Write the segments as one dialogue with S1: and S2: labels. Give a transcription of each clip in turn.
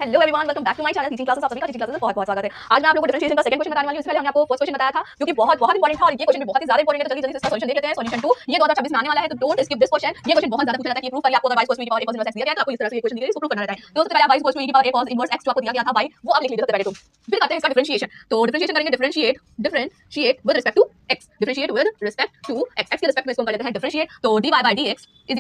S1: Hello everyone, welcome back to my channel teaching classes. आप सभी का टीचिंग क्लासेस में बहुत बहुत स्वागत है। आज मैं आप लोगों को डिफरेंशिएशन का सेकंड क्वेश्चन बताने वाली हूं। इससे पहले हमने आपको फर्स्ट क्वेश्चन बताया था जो कि बहुत इंपॉर्टेंट था और ये क्वेश्चन भी बहुत ही ज्यादा इंपॉर्टेंट है। तो जल्दी जल्दी से इसका सॉल्यूशन देख लेते हैं। सॉल्यूशन 2 ये 2026 में आने वाला है, तो डोंट स्किप दिस क्वेश्चन। ये क्वेश्चन बहुत ज्यादा पूछा जाता है कि प्रूव करिए। आपको अगर y = e की power a cos inverse x दिया गया है तो आपको इस तरह से ये क्वेश्चन दिया है, इसको प्रूव करना रहता है। तो सबसे पहले आप y = e की power a cos inverse x जो आपको दिया गया था y, वो आप लिख लीजिए सबसे पहले। तो फिर करते हैं इसका डिफरेंशिएशन। तो डिफरेंशिएशन करेंगे, differentiate with respect to x, differentiate with respect to x, x के रिस्पेक्ट में इसको कर लेते हैं डिफरेंशिएट। तो dy by dx =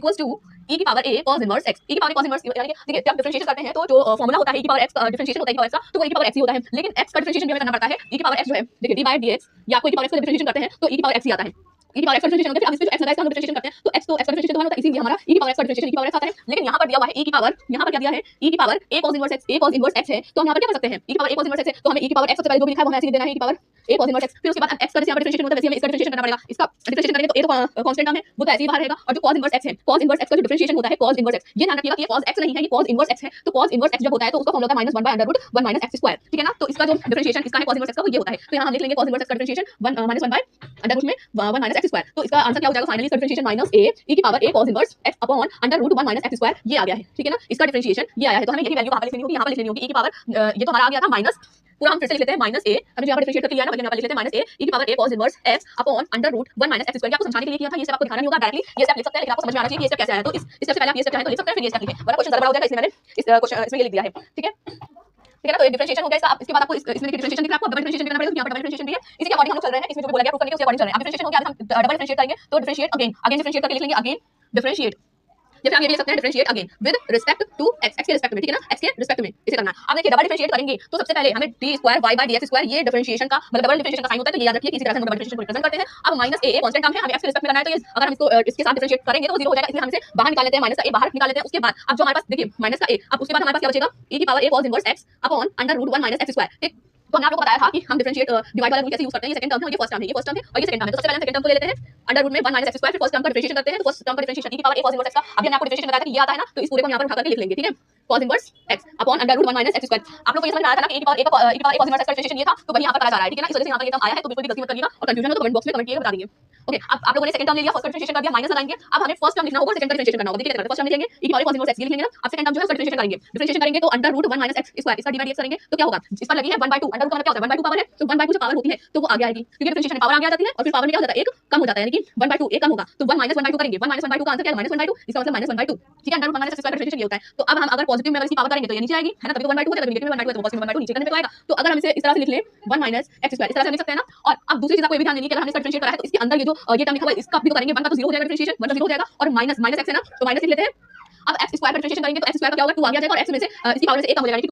S1: e की power a cos inverse x, e की पावर cos inverse यानी कि देखिए जब डिफरेंशिएशन करते हैं तो जो फार्मूला होता है e की पावर x का डिफरेंशिएशन होता है e की पावर x का, तो वो e की पावर x ही होता है। लेकिन x का डिफरेंशिएशन भी हमें करना पड़ता है। e की पावर x जो है देखिए dy by dx या आपको e की पावर x का डिफरेंशिएशन करते हैं तो e की पावर x ही आता है। e की पावर x का डिफरेंशिएशन होता है। अब इसमें जो x लगा है इसका हम डिफरेंशिएशन करते हैं तो x का डिफरेंशिएशन तो होता है, इसीलिए हमारा e की पावर x का डिफरेंशिएशन e की पावर x आता है। लेकिन यहाँ पर दिया हुआ है e की पावर, यहाँ पर क्या दिया है e की power a cos inverse x, a cos inverse x है, तो हम यहाँ पर क्या कर सकते हैं e की power a cos inverse x है तो हमें e की पावर x सबसे पहले जो भी लिखा है वो हमें ऐसे लिख देना है e की power a cos inverse x। फिर उसके बाद x का जैसे यहाँ पर डिफरेंशिएशन होता है वैसे हमें इसका डिफरेंशिएशन करना पड़ेगा। इसका डिफरेंशिएशन करेंगे तो a तो कांस्टेंट टर्म है वो तो ऐसे ही बाहर रहेगा, और जो cos inverse x है, cos inverse x का जो डिफरेंशिएशन होता है cos inverse x, ये ध्यान रखिएगा कि ये cos x नहीं है, ये cos inverse x है। तो cos inverse x जब होता है तो उसका फॉर्मूला होता है -1/√1 - x², ठीक है ना। तो इसका जो डिफरेंशिएशन इसका है cos inverse x का, वो ये होता है। तो यहाँ हम लिख लेंगे cos inverse x का डिफरेंशिएशन -1/√1 - x²। तो इसका आंसर क्या हो जाएगा फाइनली, इसका डिफरेंशिएशन -a e की power a cos inverse x upon √1 - x², ये आ गया है, ठीक है ना। इसका डिफरेंशिएशन ये आया है, तो हमें यही वैल्यू वहां पर लिखनी होगी, यहाँ पर लिखनी होगी e की पावर, ये तो हमारा आ गया था माइनस, पूरा हम फिर से लिख लेते हैं -a, हमने जो यहाँ पर डिफरेंशिएट करके लिया है ना, वही यहाँ पर लिख लेते हैं -a e की power a cos inverse x upon √1 - x²। आपको समझाने के लिए किया था, ये स्टेप आपको दिखाना नहीं होगा, डायरेक्टली ये स्टेप लिख सकते हैं, लेकिन आपको समझ में आना चाहिए कि ये स्टेप कैसे आया। तो इस स्टेप से पहले आप ये स्टेप चाहें तो लिख सकते हैं, फिर ये स्टेप लिखें, वरना क्वेश्चन गड़बड़ हो जाएगा, इसलिए मैंने इस क्वेश्चन इसमें ये लिख दिया है, ठीक है। ठीक है ना। तो ये डिफरेंशिएशन हो गया इसका। अब इसके बाद आपको इसमें देखिए डिफरेंशिएशन दिख रहा है, आपको डबल डिफरेंशिएशन करना पड़ेगा, यहाँ पर डबल डिफरेंशिएशन भी है, इसी के अकॉर्डिंग हम लोग चल रहे हैं, इसमें जो भी बोला गया प्रूव करने के उसके अकॉर्डिंग चल रहे हैं। अब डिफरेंशिएशन हो गया, अब हम डबल डिफरेंशिएट करेंगे तो डिफरेंशिएट अगेन डिफरेंशिएट करके लिख लेंगे, अगेन डिफरेंशिएट, जैसे हम ये भी लिख सकते हैं differentiate again with respect to x, x के रिस्पेक्ट में, ठीक है ना, x के रिस्पेक्ट में इसे करना है। अब देखिए डबल डिफरेंशिएट करेंगे तो सबसे पहले हमें d² y by dx² ये डिफरेंशिएशन का मतलब डबल डिफरेंशिएशन का साइन होता है, तो ये याद रखिए कि इसी तरह से हम डबल डिफरेंशिएशन को रिप्रेजेंट करते हैं। अब -a कांस्टेंट टर्म है, हमें x के रिस्पेक्ट में करना है, तो ये अगर हम इसको इसके साथ डिफरेंशिएट करेंगे तो 0 हो जाएगा, इसलिए हम इसे बाहर निकाल लेते हैं, -a बाहर निकाल लेते हैं। उसके बाद अब जो हमारे पास देखिए -a, अब उसके बाद हमारे पास क्या बचेगा e की power a cos inverse x upon √1 - x², ठीक। तो हमने आप लोगों को बताया था कि हम डिफरेंशिएट डिवाइड वाला रूल कैसे यूज करते हैं। ये सेकंड टर्म है और ये फर्स्ट टर्म है, ये फर्स्ट टर्म है और ये सेकंड टर्म है। तो सबसे पहले हम सेकंड टर्म को ले लेते हैं √1 - x², फिर फर्स्ट टर्म का डिफरेंशिएशन करते हैं। तो फर्स्ट टर्म का डिफरेंशिएशन e की power a cos inverse x का, अभी हमने आपको डिफरेंशिएशन बताया था कि ये आता है ना, तो इस पूरे को यहाँ पर उठा करके लिख लेंगे, ठीक है, cos inverse x upon √1 - x²। आप लोग को ये समझ में आया था ना कि e की power a cos inverse x का डिफरेंशिएशन ये था, तो वही यहाँ पर करा जा रहा है, ठीक है ना। इस वजह से यहाँ पर ये टर्म आया है, तो बिल्कुल भी गलती मत करिएगा और कंफ्यूजन हो तो कमेंट बॉक्स में कमेंट कीजिएगा, बता दीजिए। ओके, अब आप लोगों ने सेकंड टर्म ले लिया, फर्स्ट का डिफरेंशिएशन कर दिया, माइनस लगाएंगे। अब हमें फर्स्ट टर्म लिखना होगा, सेकंड का डिफरेंशिएशन करना होगा। देखिए फर्स्ट टर्म लिखेंगे e की पावर cos inverse x, ये लिखेंगे ना। अब सेकंड टर्म जो है उसका डिफरेंशिएशन करेंगे, डिफरेंशिएशन करेंगे तो √1 - x², इसका dy dx करेंगे तो क्या होगा, इस पर लगी है 1/2, √1 का मतलब क्या होता है 1/2 पावर है, तो 1/2 जो पावर होती है तो वो आगे आएगी, क्योंकि डिफरेंशिएशन में पावर आगे आ जाती है और फिर पावर में क्या हो जाता है, एक कम हो जाता है, यानी कि 1/2 एक कम होगा, तो 1 - 1/2 करेंगे, 1 - 1/2 का आंसर क्या है -1/2, इसका मतलब -1/2, ठीक है। √1 - x² का डिफरेंशिएशन ये होता है। तो अब हम अगर पॉजिटिव में अगर इसकी पावर करेंगे तो ये नीचे आएगी, है ना, तभी तो 1/2 होता है, नेगेटिव में 1/2 है तो पॉजिटिव में 1/2 नीचे करने पे तो आएगा। तो अगर हम इसे इस तरह से लिख लें 1 - x², इस तरह से लिख सकते हैं ना। और अब दूसरी चीज आपको ये भी ध्यान देनी है कि अगर हमने इसका डिफरेंशिएट करा है तो इसके अंदर ये जो ये टर्म लिखा हुआ है इसका भी तो करेंगे, 1 का तो 0 हो जाएगा डिफरेंशिएशन, 1 का 0 हो जाएगा और माइनस x है ना, तो माइनस लिख लेते हैं। अब x² का डिफरेंशिएशन करेंगे तो x² का क्या होगा 2 आ जाएगा और x में से इसकी पावर से 1 कम हो जाएगा, यानी कि